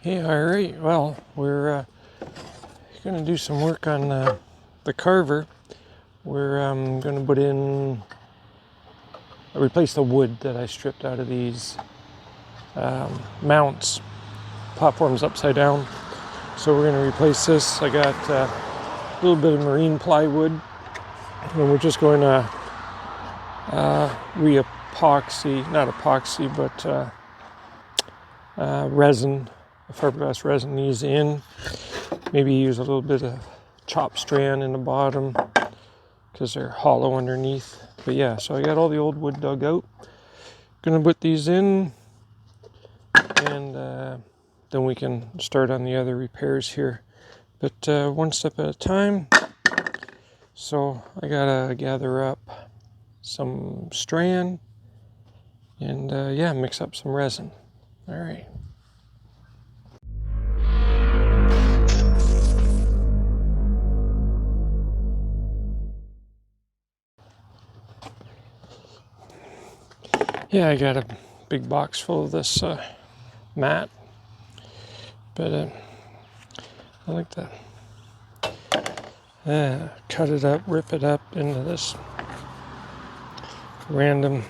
Hey, all right. Well, we're going to do some work on the Carver. We're going to put in, replace the wood that I stripped out of these mounts, platforms upside down. So we're going to replace this. I got a little bit of marine plywood, and we're just going to re-epoxy, not epoxy, but resin, fiberglass resin these in. Maybe use a little bit of chop strand in the bottom because they're hollow underneath. But yeah, so I got all the old wood dug out. Gonna put these in, and then we can start on the other repairs here. But one step at a time. So I gotta gather up some strand and yeah, mix up some resin. All right. Yeah, I got a big box full of this mat, but I like to cut it up, rip it up into this random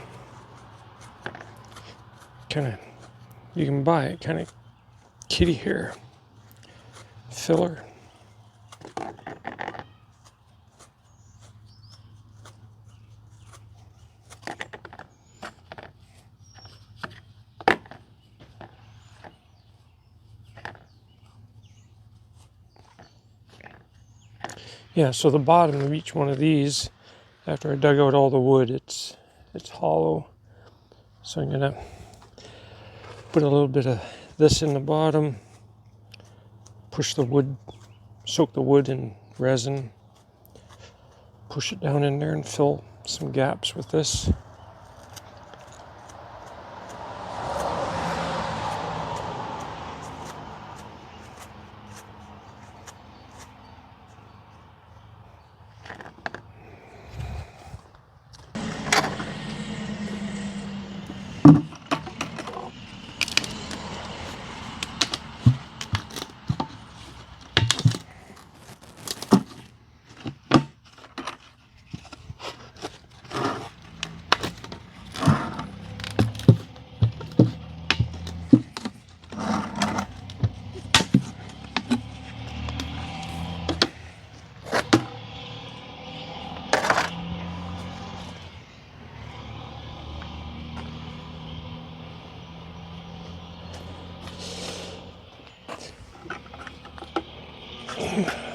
kind of, you can buy it, kind of kitty hair filler. Yeah, so the bottom of each one of these, after I dug out all the wood, it's hollow. So I'm gonna put a little bit of this in the bottom, push the wood, soak the wood in resin, push it down in there and fill some gaps with this.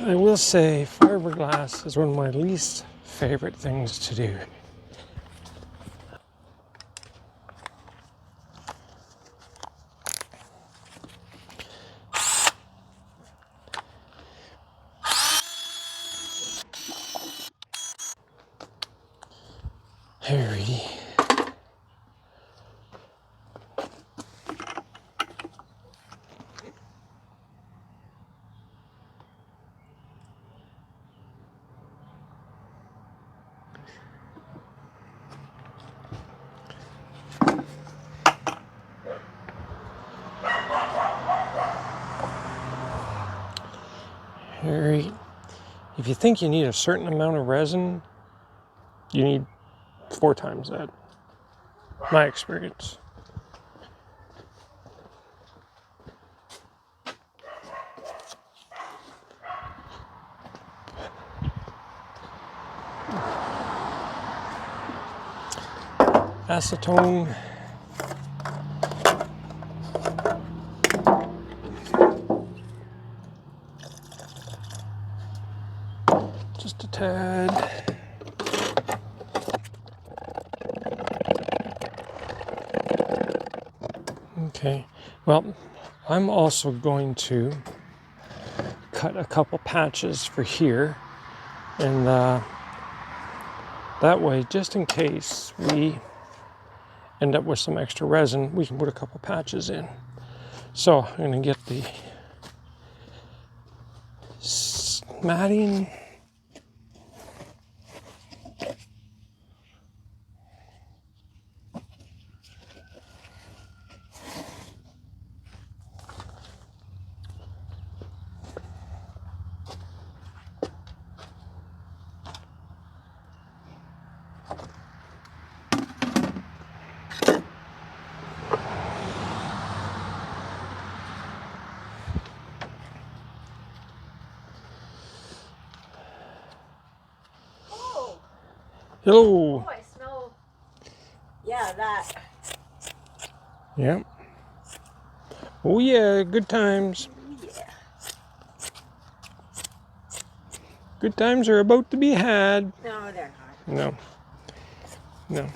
I will say fiberglass is one of my least favorite things to do. Alrighty. Alright. If you think you need a certain amount of resin, you need 4 times that. My experience. Acetone. Just a tad. Okay, well, I'm also going to cut a couple patches for here, and that way, just in case we end up with some extra resin, we can put a couple patches in. So I'm going to get the matting. Hello. Oh, I smell. Yeah, that. Yeah. Oh yeah, good times. Yeah. Good times are about to be had. No, they're not. No. No.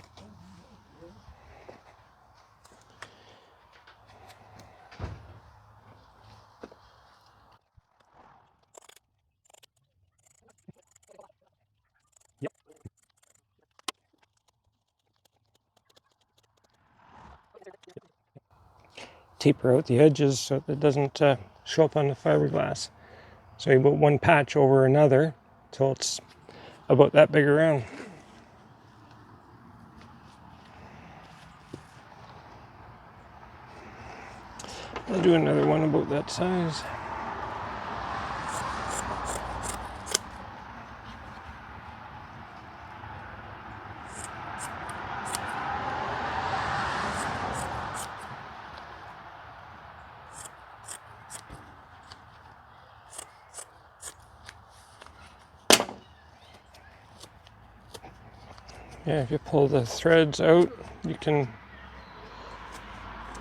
Yep. Taper out the edges so that it doesn't show up on the fiberglass. So you put one patch over another till it's about that big around. I'll do another one about that size. Yeah, if you pull the threads out, you can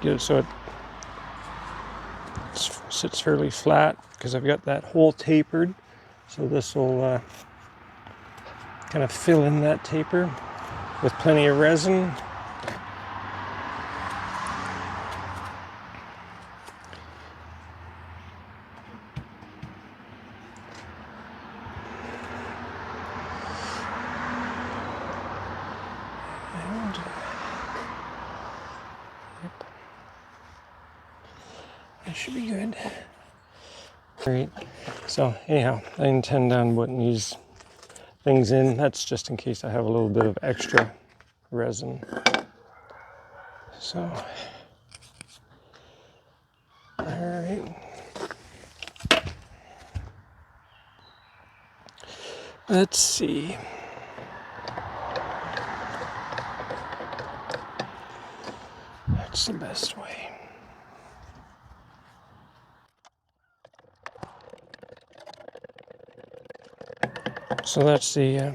get it so it sits fairly flat because I've got that hole tapered. So this will kind of fill in that taper with plenty of resin. And, yep. That should be good. Great. So anyhow, I intend on putting these things in. That's just in case I have a little bit of extra resin. So, all right. Let's see. That's the best way. So that's the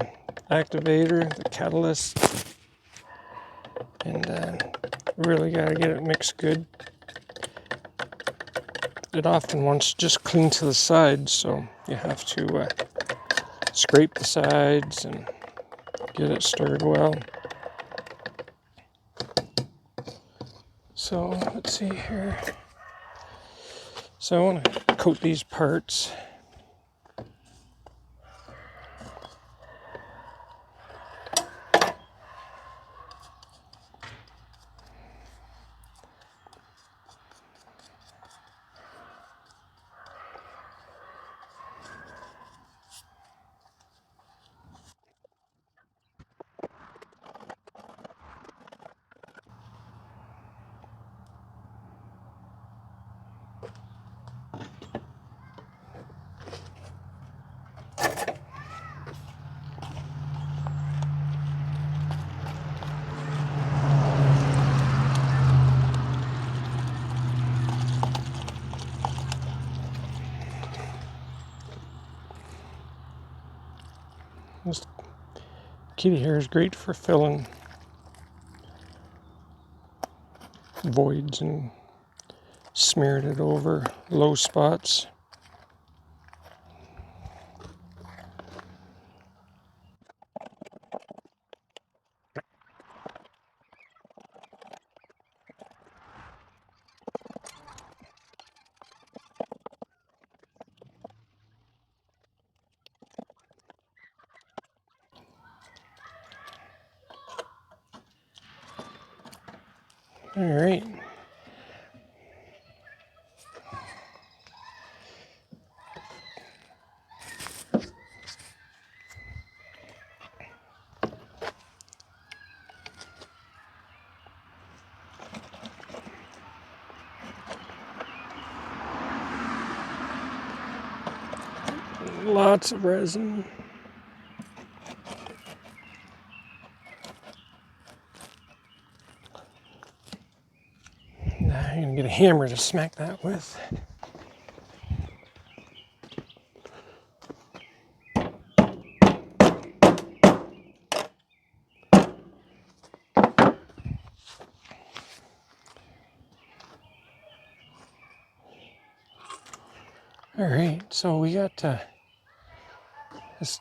activator, the catalyst, and really got to get it mixed good. It often wants just clean to the sides, so you have to scrape the sides and get it stirred well. So let's see here. So I want to coat these parts. This kitty hair is great for filling voids and smearing it over low spots. All right. Lots of resin. Now I'm gonna get a hammer to smack that with. All right, so we got this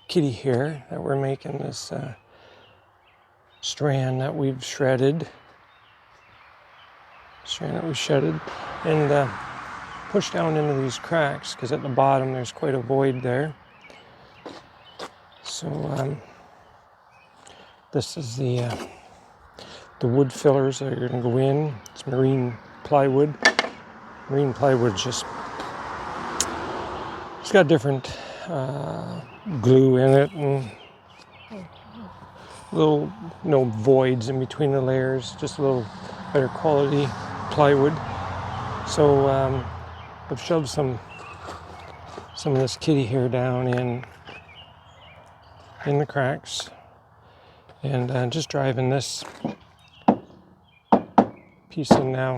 kitty here that we're making, this strand that we've shredded. And pushed down into these cracks because at the bottom there's quite a void there. So this is the wood fillers that are going to go in. It's marine plywood. Marine plywood just, it's got different glue in it and little voids in between the layers, just a little better quality plywood. So I've shoved some of this kitty hair down in the cracks, and just driving this piece in now.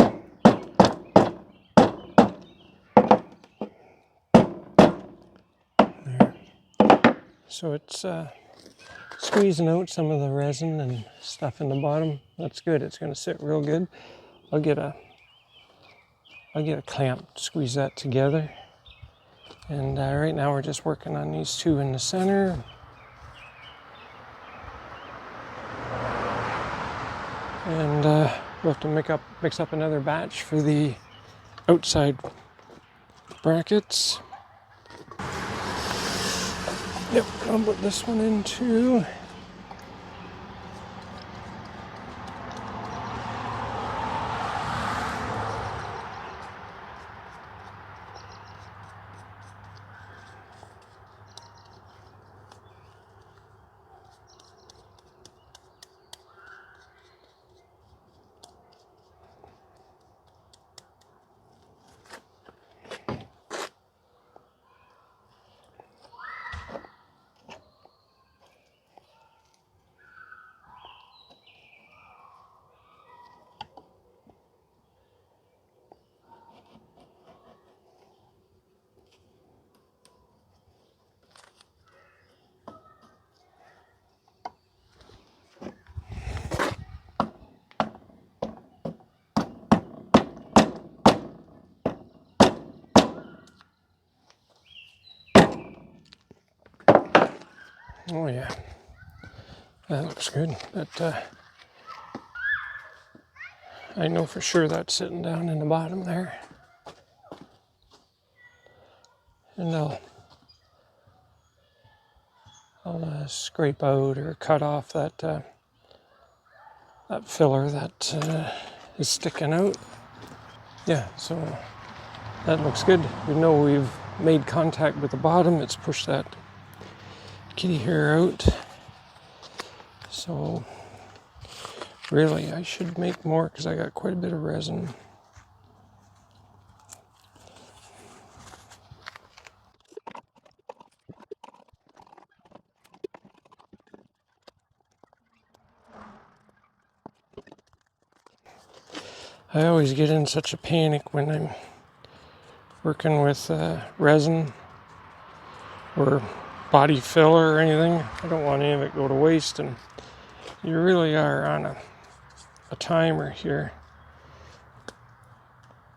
There. So it's squeezing out some of the resin and stuff in the bottom. That's good. It's going to sit real good. I'll get a clamp to squeeze that together. And right now we're just working on these two in the center. And we'll have to mix up another batch for the outside brackets. Yep, I'll put this one in too. Oh yeah, that looks good. But I know for sure that's sitting down in the bottom there. And I'll scrape out or cut off that filler that is sticking out. Yeah, so that looks good. We know we've made contact with the bottom. It's pushed that kitty hair out. So really I should make more because I got quite a bit of resin. I always get in such a panic when I'm working with resin or body filler or anything. I don't want any of it go to waste, and you really are on a timer here.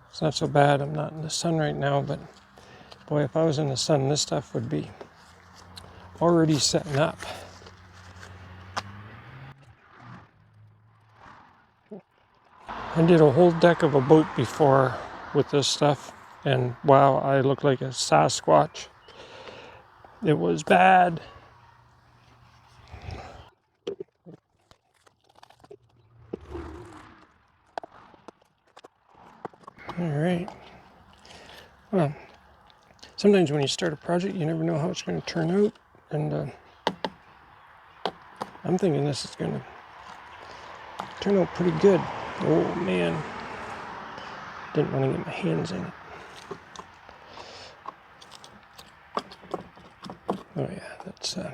It's not so bad. I'm not in the sun right now, but boy, if I was in the sun, this stuff would be already setting up. I did a whole deck of a boat before with this stuff, and wow, I looked like a Sasquatch. It was bad. All right. Well, sometimes when you start a project, you never know how it's going to turn out, and I'm thinking this is going to turn out pretty good. Oh man, didn't want to get my hands in it. Oh yeah, that's oh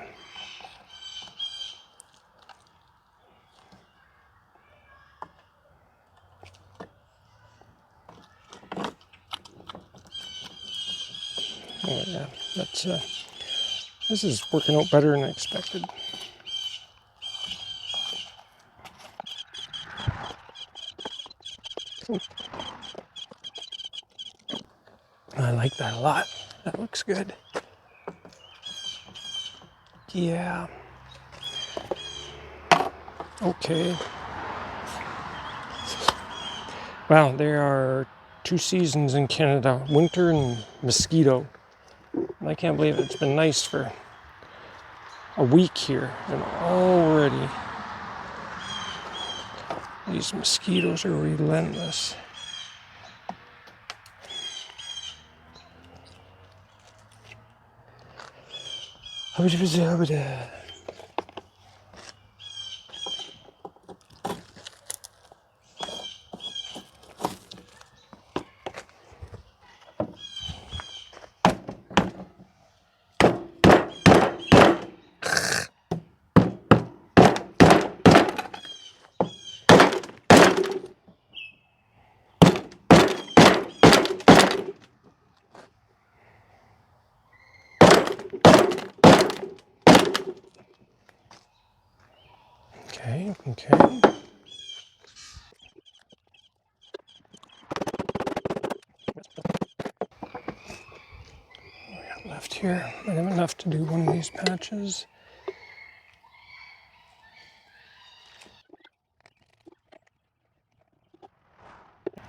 yeah, that's this is working out better than I expected. I like that a lot. That looks good. Yeah. Okay. Wow, there are 2 seasons in Canada, winter and mosquito. And I can't believe it. It's been nice for a week here, and already these mosquitoes are relentless. Okay, okay. Left here. I have enough to do one of these patches.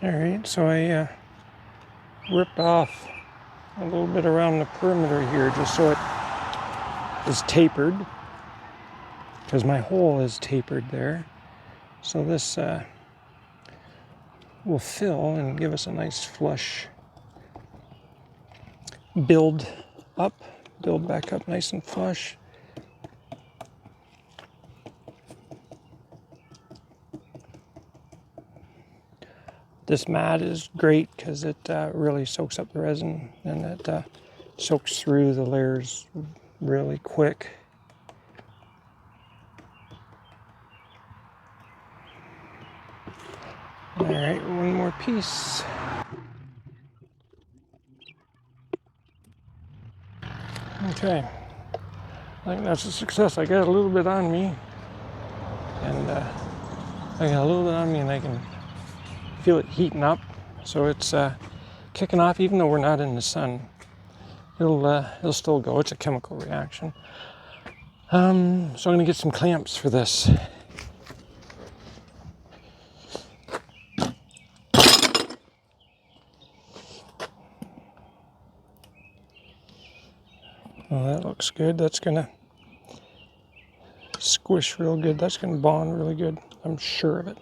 All right, so I ripped off a little bit around the perimeter here just so it is tapered, because my hole is tapered there. So this will fill and give us a nice flush build back up nice and flush. This mat is great because it really soaks up the resin, and it soaks through the layers really quick. All right, one more piece. Okay, I think that's a success. I got a little bit on me, and I can feel it heating up. So it's kicking off, even though we're not in the sun. It'll still go. It's a chemical reaction. So I'm gonna get some clamps for this. Well, that looks good. That's gonna squish real good. That's gonna bond really good. I'm sure of it.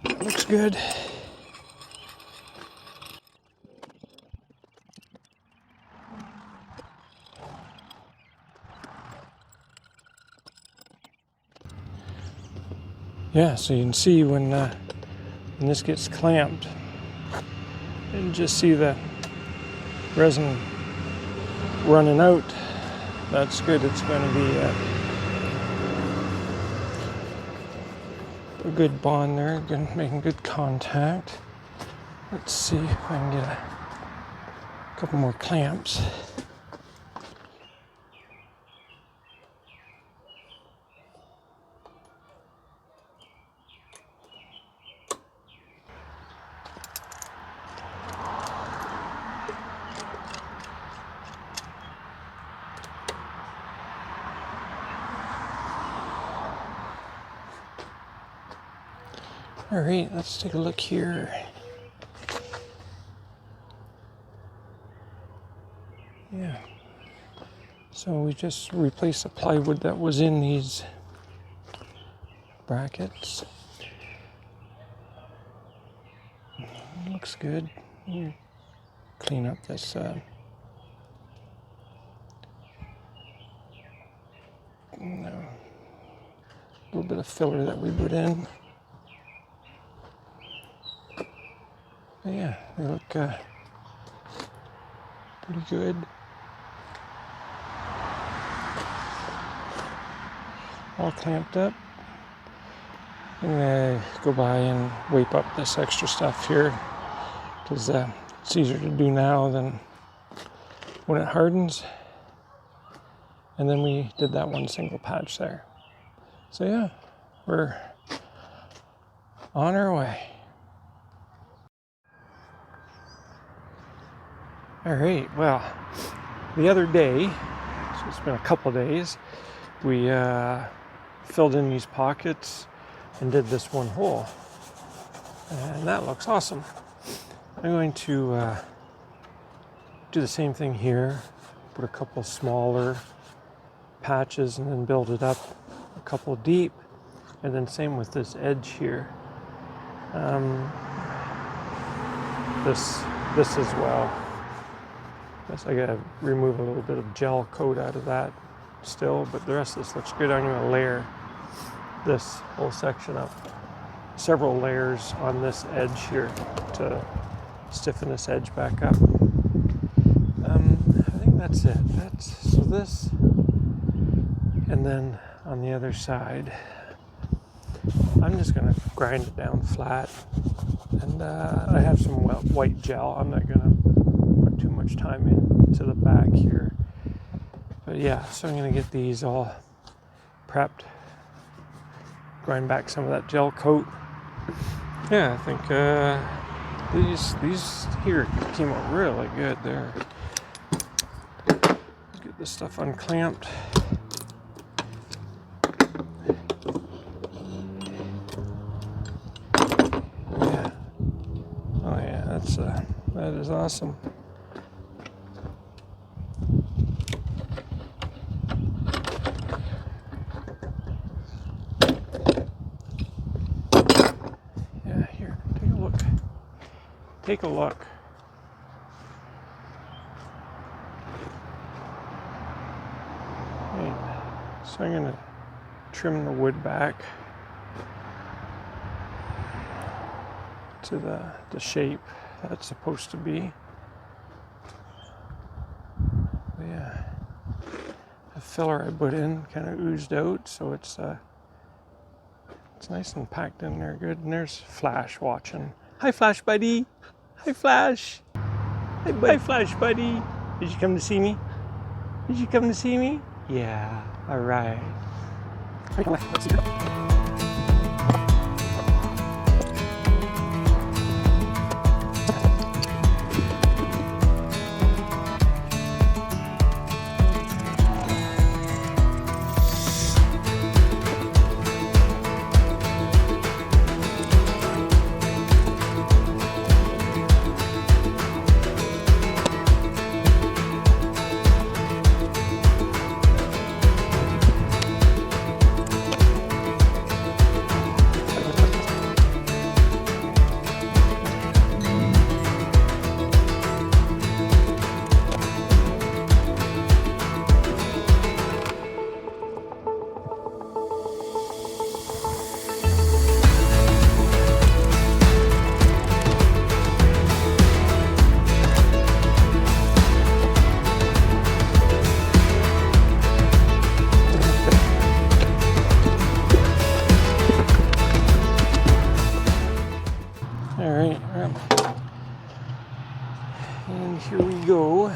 That looks good. Yeah, so you can see when this gets clamped, and just see the resin running out. That's good. It's going to be a good bond there, making good contact. Let's see if I can get a couple more clamps. All right, let's take a look here. Yeah. So we just replaced the plywood that was in these brackets. Looks good. Clean up this little bit of filler that we put in. But yeah, they look pretty good. All clamped up. I'm gonna go by and wipe up this extra stuff here, because it's easier to do now than when it hardens. And then we did that one single patch there. So yeah, we're on our way. All right, well, the other day, so it's been a couple days, we filled in these pockets and did this one hole. And that looks awesome. I'm going to do the same thing here, put a couple smaller patches and then build it up a couple deep, and then same with this edge here. This as well. Guess I gotta remove a little bit of gel coat out of that still, but the rest of this looks good. I'm gonna layer this whole section up, several layers on this edge here to stiffen this edge back up. I think that's it. So this, and then on the other side, I'm just gonna grind it down flat, and I have some white gel. I'm not gonna put too much time into the back here, but yeah, so I'm gonna get these all prepped, grind back some of that gel coat. Yeah, I think these here came out really good there. Get this stuff unclamped. Yeah. Oh yeah, that is awesome. Yeah, here, take a look. Take a look. Right. So I'm going to trim the wood back to the shape that's supposed to be. But yeah, the filler I put in kind of oozed out, so it's nice and packed in there good. And there's Flash watching. Hi, Flash buddy. Hi, Flash. Hi, Flash buddy. Did you come to see me? Did you come to see me? Yeah. All right. Let's see. All right, and here we go.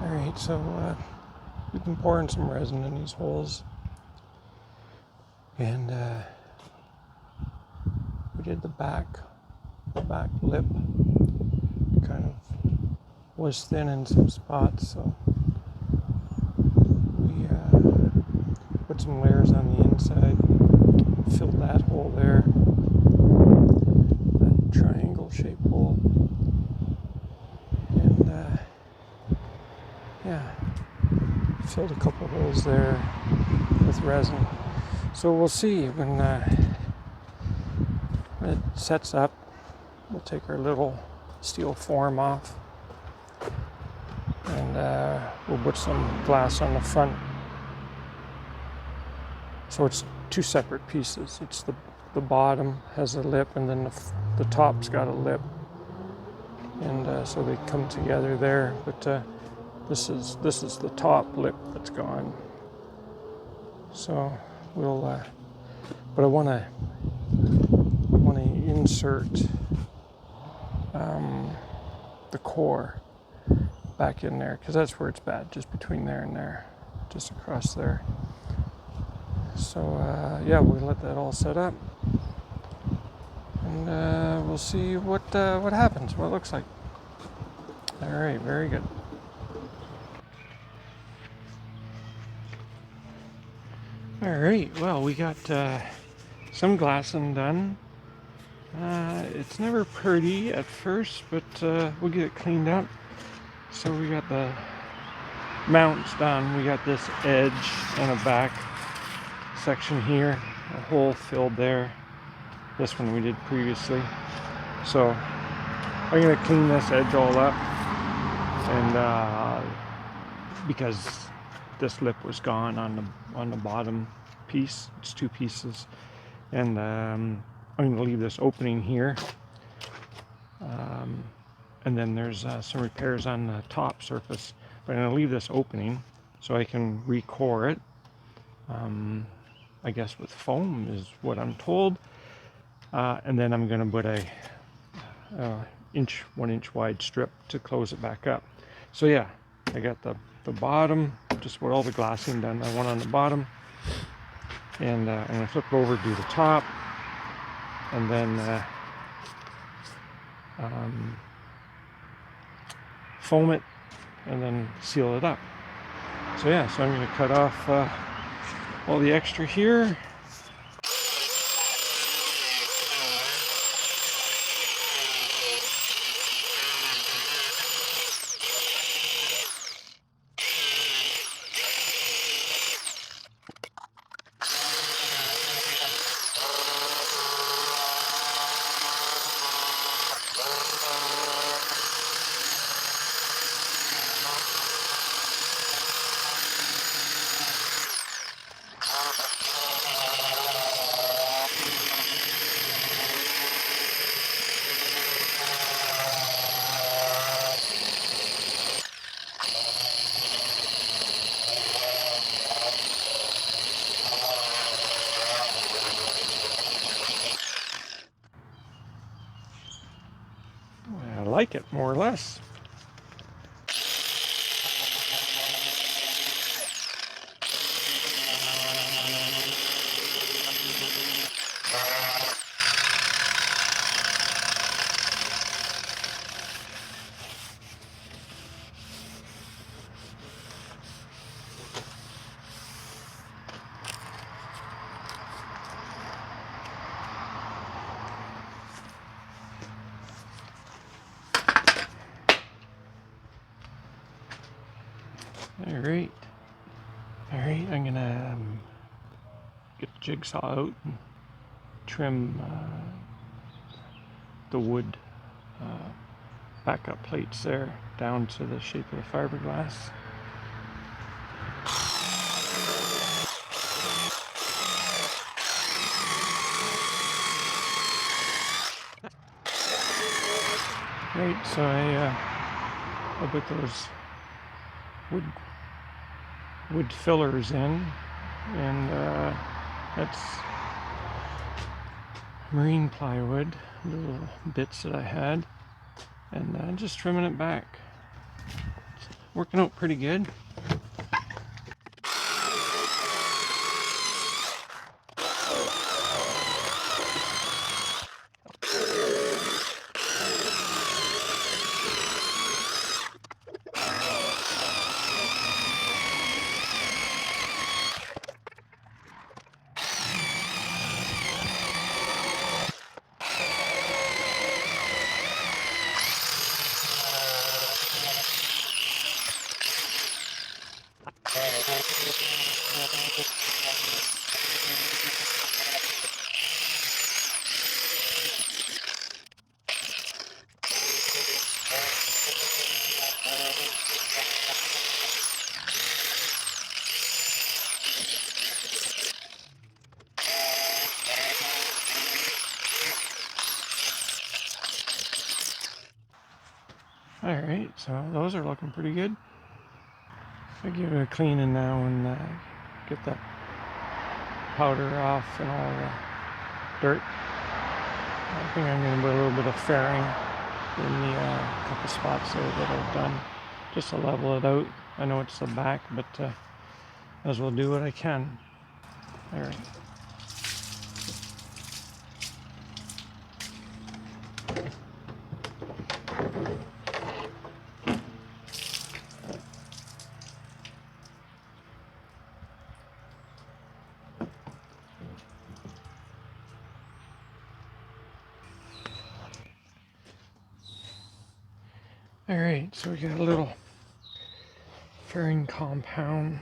Alright, so we've been pouring some resin in these holes, and we did the back lip. Kind of was thin in some spots, so we put some layers on the inside, filled that hole there, that triangle shaped hole, and yeah, filled a couple holes there with resin. So we'll see when it sets up. We'll take our little steel form off, and we'll put some glass on the front. So it's two separate pieces. It's the bottom has a lip, and then the top's got a lip, and so they come together there. But this is the top lip that's gone. So we'll, but I want to insert the core back in there, because that's where it's bad, just between there and there, just across there. So yeah, we'll let that all set up, and we'll see what happens, what it looks like. All right, very good. All right, well, we got some glassing done. It's never pretty at first, but we'll get it cleaned up. So we got the mounts done. We got this edge and a back section here, a hole filled there. This one we did previously. So I'm gonna clean this edge all up, and because this lip was gone on the bottom piece, it's two pieces, and I'm going to leave this opening here, and then there's some repairs on the top surface, but I'm going to leave this opening so I can re-core it, I guess with foam is what I'm told, and then I'm going to put a 1 inch wide strip to close it back up. So yeah, I got the bottom, just put all the glassing done. I want on the bottom, and I'm going to flip over, do the top, and then foam it, and then seal it up. So yeah, so I'm going to cut off all the extra here. like it, more or less. Alright, I'm gonna get the jigsaw out and trim the wood backup plates there down to the shape of the fiberglass. Right, so I put those wood fillers in, and that's marine plywood, little bits that I had, and just trimming it back. It's working out pretty good. Alright, so those are looking pretty good. I'll give it a cleaning now and get that powder off and all the dirt. I think I'm going to put a little bit of fairing in the couple spots there that I've done, just to level it out. I know it's the back, but as well do what I can. Alright. Alright, so we got a little fairing compound.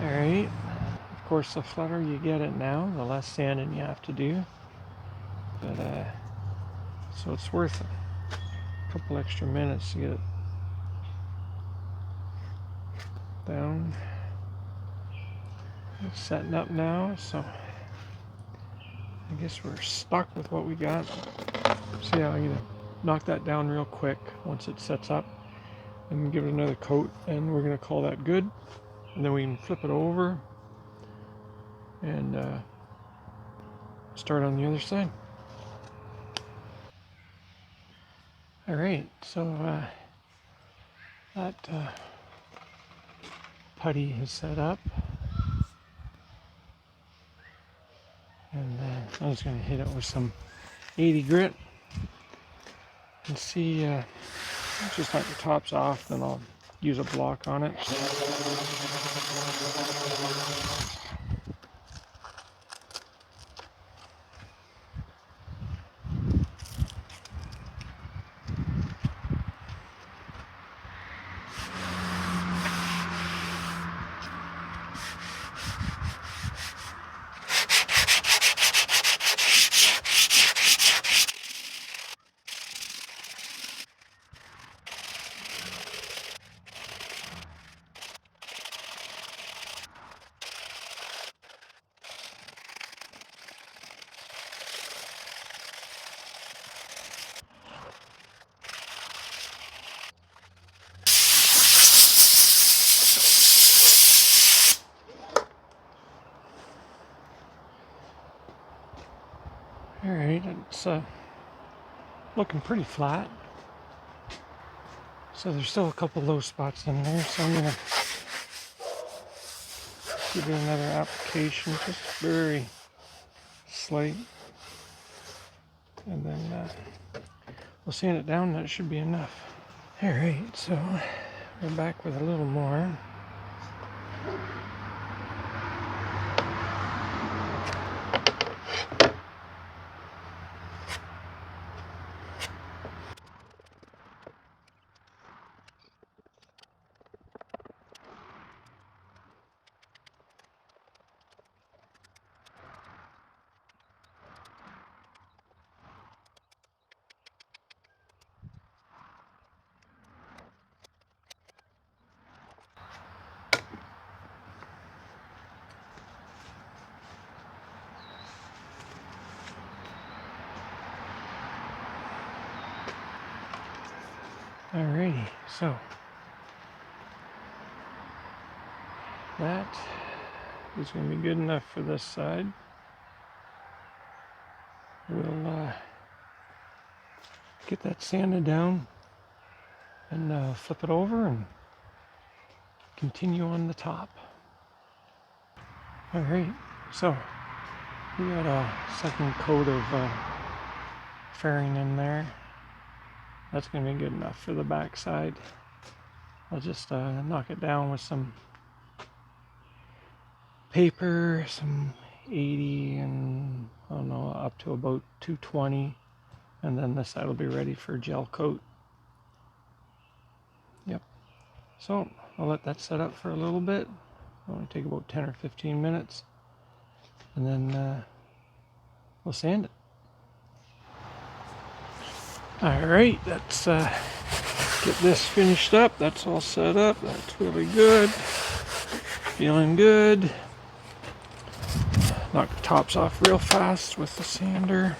Alright, of course the flatter you get it now, the less sanding you have to do. But so it's worth a couple extra minutes to get it down. It's setting up now, so I guess we're stuck with what we got. So yeah, I'm gonna knock that down real quick once it sets up and give it another coat, and we're gonna call that good. And then we can flip it over and start on the other side. All right, so that putty is set up, and I'm just going to hit it with some 80 grit and see. Just knock the tops off, then I'll use a block on it. Alright, it's looking pretty flat. So there's still a couple low spots in there, so I'm going to give it another application, just very slight. And then we'll sand it down, that should be enough. Alright, so we're back with a little more. Alrighty, so that is going to be good enough for this side. We'll get that sanded down and flip it over and continue on the top. Alright, so we got a second coat of fairing in there. That's going to be good enough for the back side. I'll just knock it down with some paper, some 80 and I don't know, up to about 220, and then this side will be ready for gel coat. Yep. So I'll let that set up for a little bit. It'll only take about 10 or 15 minutes, and then we'll sand it. Alright, let's get this finished up. That's all set up. That's really good. Feeling good. Knock the tops off real fast with the sander.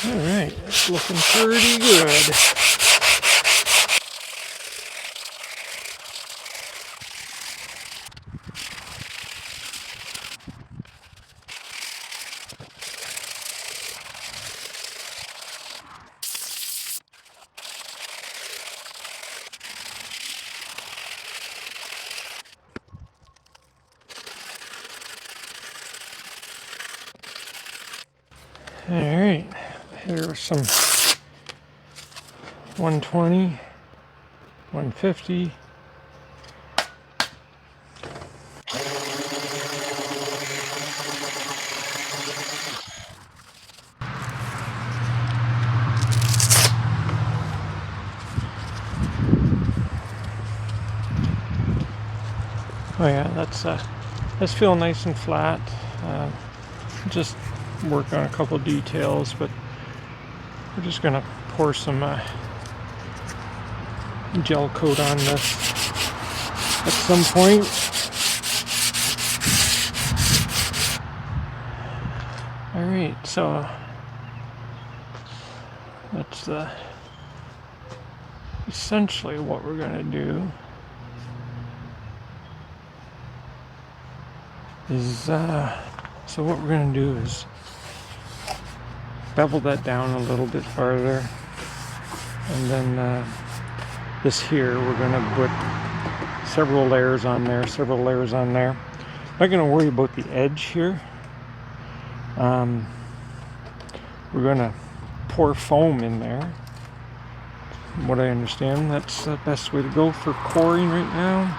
Alright, it's looking pretty good. Alright, here's some 120, 150. Oh yeah, that's feeling nice and flat. Just work on a couple details, but we're just gonna pour some gel coat on this at some point. All right, so that's essentially what we're gonna do. So what we're going to do is bevel that down a little bit farther, and then this here we're going to put several layers on there. Not going to worry about the edge here. We're going to pour foam in there. From what I understand, that's the best way to go for coring right now.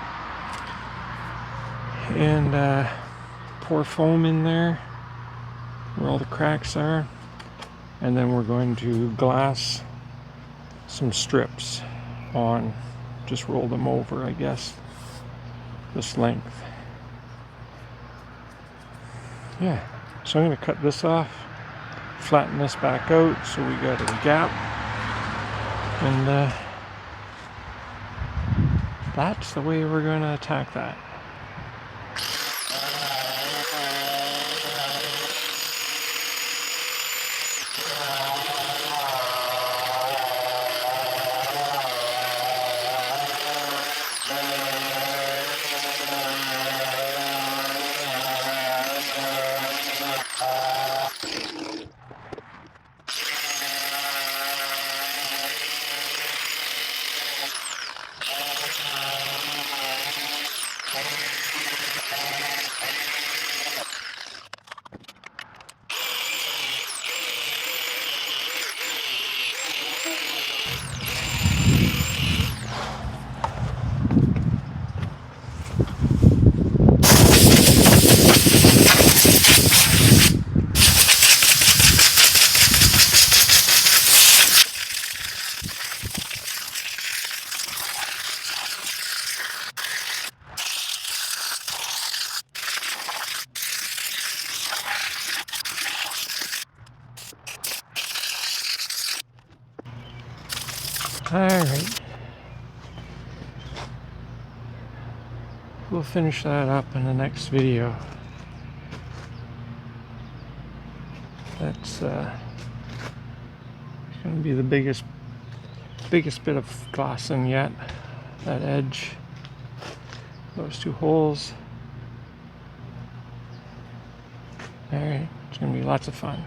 And pour foam in there where all the cracks are, and then we're going to glass some strips on, just roll them over, I guess, this length. Yeah, so I'm going to cut this off, flatten this back out so we got a gap, and that's the way we're going to attack that. Alright, we'll finish that up in the next video. That's going to be the biggest bit of glassing yet. That edge, those two holes. Alright, it's going to be lots of fun.